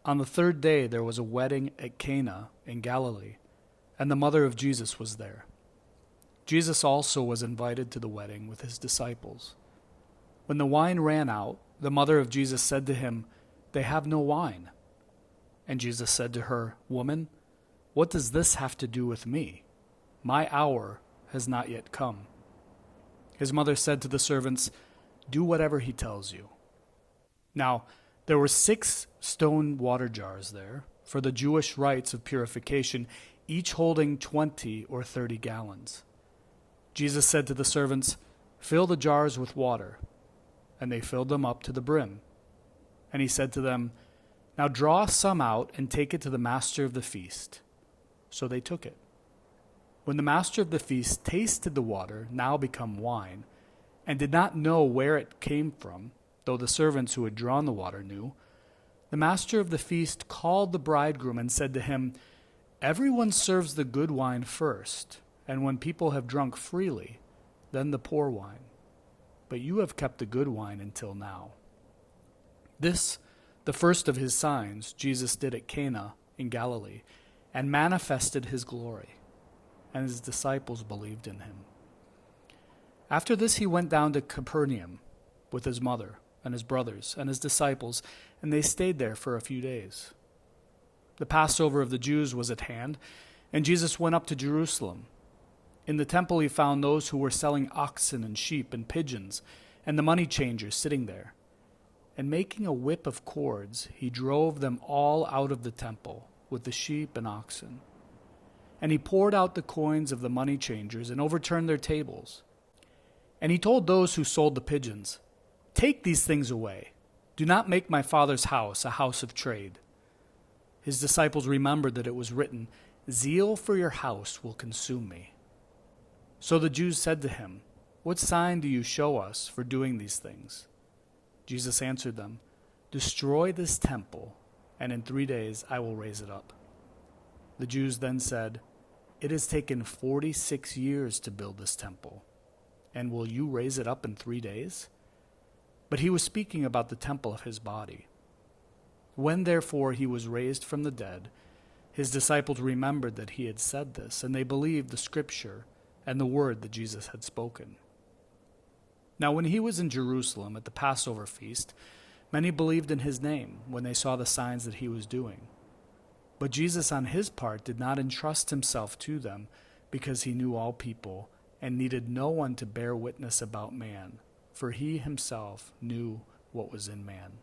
On the third day there was a wedding at Cana in Galilee, and the mother of Jesus was there. Jesus also was invited to the wedding with his disciples. When the wine ran out, the mother of Jesus said to him, "They have no wine." And Jesus said to her, "Woman, what does this have to do with me? My hour has not yet come." His mother said to the servants, "Do whatever he tells you." Now, there were 6 stone water jars there for the Jewish rites of purification, each holding 20 or 30 gallons. Jesus said to the servants, "Fill the jars with water." And they filled them up to the brim. And he said to them, "Now draw some out and take it to the master of the feast." So they took it. When the master of the feast tasted the water, now become wine, and did not know where it came from, though the servants who had drawn the water knew, the master of the feast called the bridegroom and said to him, "Everyone serves the good wine first, and when people have drunk freely, then the poor wine. But you have kept the good wine until now." This, the first of his signs, Jesus did at Cana in Galilee, and manifested his glory, and his disciples believed in him. After this he went down to Capernaum with his mother and his brothers and his disciples, and they stayed there for a few days. The Passover of the Jews was at hand, and Jesus went up to Jerusalem. In the temple he found those who were selling oxen and sheep and pigeons, and the money changers sitting there. And making a whip of cords, he drove them all out of the temple with the sheep and oxen. And he poured out the coins of the money changers and overturned their tables. And he told those who sold the pigeons, "Take these things away. Do not make my Father's house a house of trade." His disciples remembered that it was written, "Zeal for your house will consume me." So the Jews said to him, "What sign do you show us for doing these things?" Jesus answered them, "Destroy this temple, and in 3 days I will raise it up." The Jews then said, "It has taken 46 years to build this temple, and will you raise it up in 3 days?" But he was speaking about the temple of his body. When therefore he was raised from the dead, his disciples remembered that he had said this, and they believed the scripture and the word that Jesus had spoken. Now when he was in Jerusalem at the Passover feast, many believed in his name when they saw the signs that he was doing. But Jesus on his part did not entrust himself to them, because he knew all people and needed no one to bear witness about man, for he himself knew what was in man.